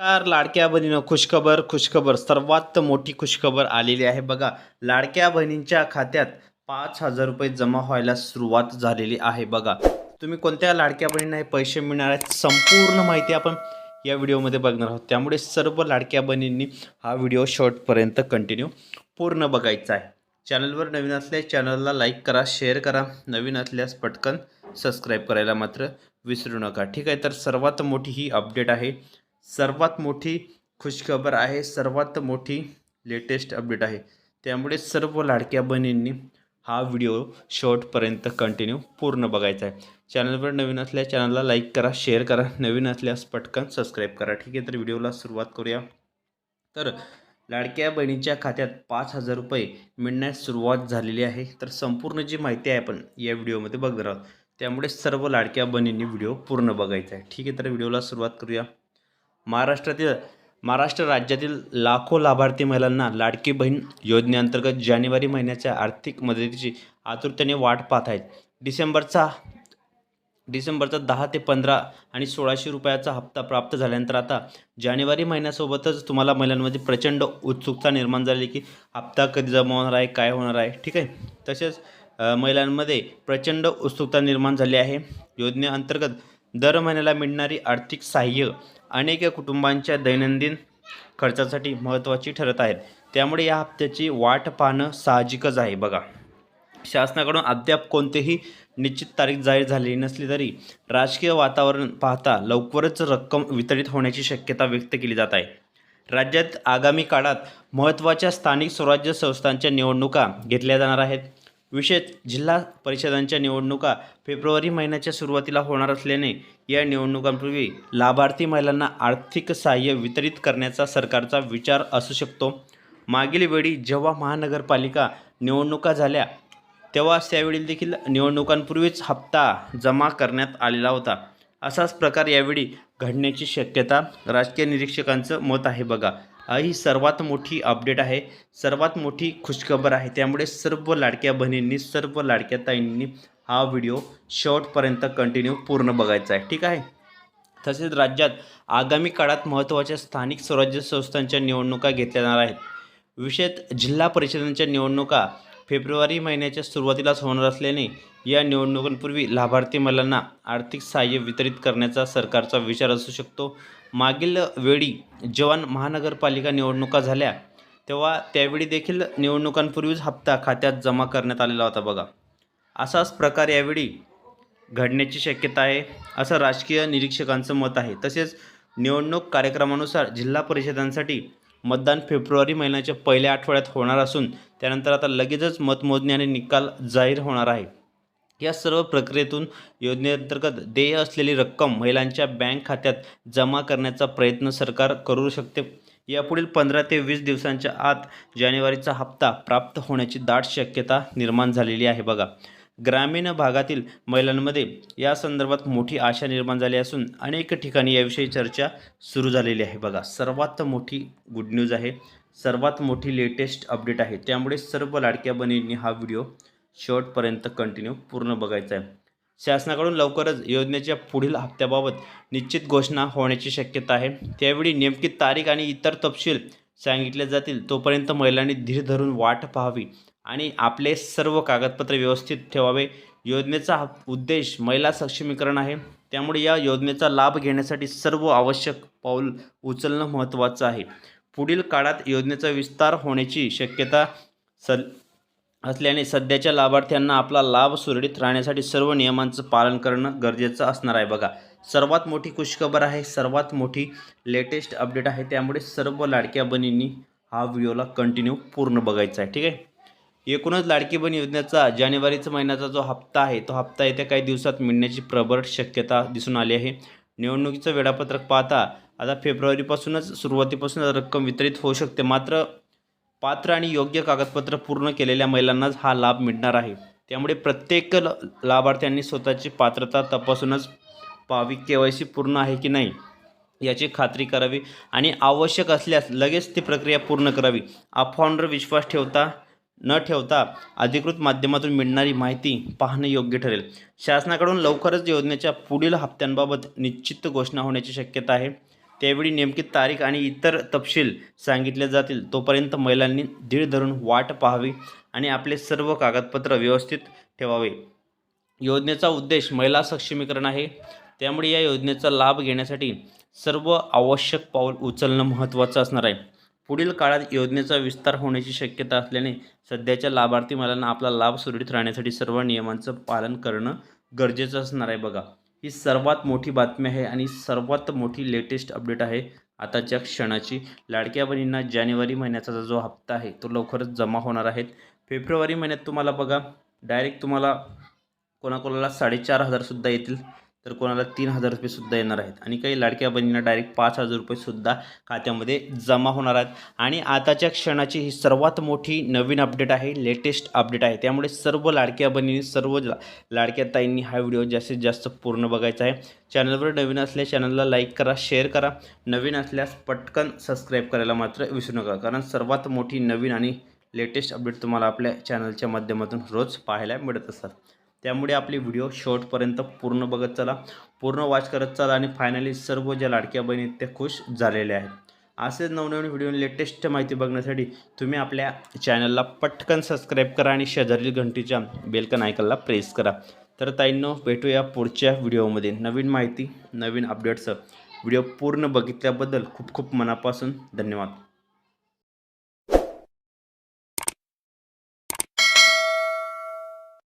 नमस्कार लाडक्या बहिणींनो, खुशखबर खुशखबर सर्वात मोठी खुशखबर आलेली आहे बघा. लाडक्या बहिणींच्या खात्यात 5,000 रुपये जमा व्हायला सुरुवात झालेली आहे बघा. तुम्ही कोणत्या लाडक्या बहिणींना हे पैसे मिळणार आहेत संपूर्ण माहिती आपण या व्हिडिओमध्ये बघणार आहोत. त्यामुळे सर्व लाडक्या बहिणींनी हा व्हिडिओ शेवटपर्यंत कंटिन्यू पूर्ण बघायचा आहे. चॅनलवर नवीन असल्यास चॅनलला लाईक करा, शेअर करा. नवीन असल्यास पटकन सबस्क्राईब करायला मात्र विसरू नका. ठीक आहे, तर सर्वात मोठी ही अपडेट आहे, सर्वात मोठी खुशखबर आहे, सर्वात मोठी लेटेस्ट अपडेट आहे. त्यामुळे सर्व लाडक्या बहिणींनी हा व्हिडिओ शेवटपर्यंत कंटिन्यू पूर्ण बघायचा आहे. चॅनलवर नवीन असल्यास चॅनलला लाईक करा, शेअर करा. नवीन असल्यास पटकन सबस्क्राईब करा. ठीक आहे, तर व्हिडिओला सुरुवात करूया. तर लाडक्या बहिणीच्या खात्यात 5,000 रुपये मिळण्यास सुरुवात झालेली आहे. तर संपूर्ण जी माहिती आहे आपण या व्हिडिओमध्ये बघणार आहोत. त्यामुळे सर्व लाडक्या बहिणींनी व्हिडिओ पूर्ण बघायचा आहे. ठीक आहे, तर व्हिडिओला सुरुवात करूया. महाराष्ट्र राज्यातील लाखो लाभार्थी महिलांना लाडकी बहीण योजनेअंतर्गत जानेवारी महिन्याच्या आर्थिक मदतीची आतुरतेने वाट पाहत आहेत. डिसेंबरचा 10 ते 15 आणि 1,600 रुपयाचा हप्ता प्राप्त झाल्यानंतर आता जानेवारी महिन्यासोबतच तुम्हाला महिलांमध्ये प्रचंड उत्सुकता निर्माण झाली की हप्ता कधी जमा होणार आहे, काय होणार आहे. ठीक आहे, तसेच महिलांमध्ये प्रचंड उत्सुकता निर्माण झाली आहे. योजनेअंतर्गत दर महिन्याला मिळणारी आर्थिक सहाय्य अनेक कुटुंबांच्या दैनंदिन खर्चासाठी महत्त्वाची ठरत आहेत. त्यामुळे या हप्त्याची वाट पाहणं साहजिकच आहे बघा. शासनाकडून अद्याप कोणतीही निश्चित तारीख जाहीर झालेली नसली तरी राजकीय वातावरण पाहता लवकरच रक्कम वितरित होण्याची शक्यता व्यक्त केली जात आहे. राज्यात आगामी काळात महत्त्वाच्या स्थानिक स्वराज्य संस्थांच्या निवडणुका घेतल्या जाणार आहेत. विशेष जिल्हा परिषदांच्या निवडणुका फेब्रुवारी महिन्याच्या सुरुवातीला होणार असल्याने या निवडणुकांपूर्वी लाभार्थी महिलांना आर्थिक सहाय्य वितरित करण्याचा सरकारचा विचार असू शकतो. मागील वेळी जेव्हा महानगरपालिका निवडणुका झाल्या तेव्हा त्यावेळी देखील निवडणुकांपूर्वीच हप्ता जमा करण्यात आलेला होता. असाच प्रकार यावेळी घडण्याची शक्यता राजकीय निरीक्षकांचं मत आहे बघा. ही सर्वात मोठी अपडेट आहे, सर्वात मोठी खुशखबर आहे. त्यामुळे सर्व लाडक्या बहिणींनी, सर्व लाडक्या ताईंनी हा व्हिडिओ शेवटपर्यंत कंटिन्यू पूर्ण बघायचा आहे. ठीक आहे, तसेच राज्यात आगामी काळात महत्त्वाच्या स्थानिक स्वराज्य संस्थांच्या निवडणुका घेतल्या जाणार आहेत. विशेष जिल्हा परिषदांच्या निवडणुका फेब्रुवारी महिन्याच्या सुरुवातीलाच होणार असल्याने या निवडणुकांपूर्वी लाभार्थी महिलांना आर्थिक सहाय्य वितरित करण्याचा सरकारचा विचार असू शकतो. मागील वेळी जेव्हा महानगरपालिका निवडणुका झाल्या तेव्हा त्यावेळी देखील निवडणुकांपूर्वीच हप्ता खात्यात जमा करण्यात आलेला होता बघा. असाच प्रकार यावेळी घडण्याची शक्यता आहे असं राजकीय निरीक्षकांचं मत आहे. तसेच निवडणूक कार्यक्रमानुसार जिल्हा परिषदांसाठी मतदान फेब्रुवारी महिन्याच्या पहिल्या आठवड्यात होणार असून त्यानंतर आता लगेचच मतमोजणी आणि निकाल जाहीर होणार आहे. या सर्व प्रक्रियेतून योजनेअंतर्गत देय असलेली रक्कम महिलांच्या बँक खात्यात जमा करण्याचा प्रयत्न सरकार करू शकते. यापुढील 15 ते 20 दिवसांच्या आत जानेवारीचा हप्ता प्राप्त होण्याची दाट शक्यता निर्माण झालेली आहे बघा. ग्रामीण भागातील महिलांमध्ये या संदर्भात मोठी आशा निर्माण झाली असून अनेक ठिकाणी याविषयी चर्चा सुरू झालेली आहे बघा. सर्वात मोठी गुड न्यूज आहे, सर्वात मोठी लेटेस्ट अपडेट आहे. त्यामुळे सर्व लाडक्या बहिणींनी हा व्हिडिओ शेवटपर्यंत कंटिन्यू पूर्ण बघायचा आहे. शासनाकडून लवकरच योजनेच्या पुढील हप्त्याबाबत निश्चित घोषणा होण्याची शक्यता आहे. त्यावेळी नेमकी तारीख आणि इतर तपशील सांगितले जातील. तोपर्यंत महिलांनी धीर धरून वाट पाहावी आणि आपले सर्व कागदपत्रे व्यवस्थित ठेवावे. योजनेचा उद्देश महिला सक्षमीकरण आहे. त्यामुळे या योजनेचा लाभ घेण्यासाठी सर्व आवश्यक पाऊल उचलणं महत्त्वाचं आहे. पुढील काळात योजनेचा विस्तार होण्याची शक्यता असल्याने सध्याच्या लाभार्थ्यांना आपला लाभ सुरळीत राहण्यासाठी सर्व नियमांचं पालन करणं गरजेचं असणार आहे बघा. सर्वात मोठी खुशखबर आहे, सर्वात मोठी लेटेस्ट अपडेट आहे. त्यामुळे सर्व लाडक्या बहिणींनी हा व्हिडिओला कंटिन्यू पूर्ण बघायचा आहे. ठीक आहे, एकूणच लाडकी बहीण योजनेचा जानेवारीचा महिन्याचा जो हप्ता आहे तो हप्ता येत्या काही दिवसात मिळण्याची प्रबळ शक्यता दिसून आली आहे. निवडणुकीचं वेळापत्रक पाहता आता फेब्रुवारीपासूनच सुरुवातीपासूनच रक्कम वितरित होऊ शकते. मात्र पात्र आणि योग्य कागदपत्र पूर्ण केलेल्या महिलांनाच हा लाभ मिळणार आहे. त्यामुळे प्रत्येक लाभार्थ्यांनी स्वतःची पात्रता तपासूनच पाहावी, KYC पूर्ण आहे की नाही याची खात्री करावी आणि आवश्यक असल्यास लगेच ती प्रक्रिया पूर्ण करावी. अफवांवर विश्वास न ठेवता अधिकृत माध्यमातून मिळणारी माहिती पाहणं योग्य ठरेल. शासनाकडून लवकरच योजनेच्या पुढील हप्त्यांबाबत निश्चित घोषणा होण्याची शक्यता आहे. त्यावेळी नेमकी तारीख आणि इतर तपशील सांगितले जातील. तोपर्यंत महिलांनी धीर धरून वाट पाहावी आणि आपले सर्व कागदपत्र व्यवस्थित ठेवावे. योजनेचा उद्देश महिला सक्षमीकरण आहे. त्यामुळे या योजनेचा लाभ घेण्यासाठी सर्व आवश्यक पाऊल उचलणं महत्त्वाचं असणार आहे. पुढील काळात योजनेचा विस्तार होण्याची शक्यता असल्याने सध्याच्या लाभार्थी महिलांना आपला लाभ सुरळीत राहण्यासाठी सर्व नियमांचं पालन करणं गरजेचं असणार आहे. बघा, ही सर्वात मोठी बातमी आहे आणि सर्वात मोठी लेटेस्ट अपडेट आहे आताच्या क्षणाची. लाडक्या बहिणींना जानेवारी महिन्याचा जो हप्ता आहे तो लवकरच जमा होणार आहे. फेब्रुवारी महिन्यात तुम्हाला बघा डायरेक्ट तुम्हाला कोणाकोणाला 4,500सुद्धा येतील, तर कोणाला 3,000 रुपयेसुद्धा येणार आहेत आणि काही लाडक्या बहिणींना डायरेक्ट 5,000 रुपयेसुद्धा खात्यामध्ये जमा होणार आहेत. आणि आताच्या क्षणाची ही सर्वात मोठी नवीन अपडेट आहे, लेटेस्ट अपडेट आहे. त्यामुळे सर्व लाडक्या बहिणी, सर्व लाडक्या ताईंनी हा व्हिडिओ जास्तीत जास्त पूर्ण बघायचा आहे. चॅनलवर नवीन असल्यास चॅनलला लाईक करा, शेअर करा. नवीन असल्यास पटकन सबस्क्राईब करायला मात्र विसरू नका, कारण सर्वात मोठी नवीन आणि लेटेस्ट अपडेट तुम्हाला आपल्या चॅनलच्या माध्यमातून रोज पाहायला मिळत असतात. त्यामुळे आपले व्हिडिओ शेवटपर्यंत पूर्ण बघत चला, पूर्ण वॉच करत चला आणि फायनली सर्व ज्या लाडक्या बहिणी आहेत त्या खुश झालेल्या आहेत. असेच नवनवीन व्हिडिओ लेटेस्ट माहिती बघण्यासाठी तुम्ही आपल्या चॅनलला पटकन सबस्क्राईब करा आणि शेजारील घंटीच्या बेलकन आयकॉनला प्रेस करा. तर ताईंनो, भेटूया पुढच्या व्हिडिओमध्ये नवीन माहिती, नवीन अपडेट्स. व्हिडिओ पूर्ण बघितल्याबद्दल खूप खूप मनापासून धन्यवाद.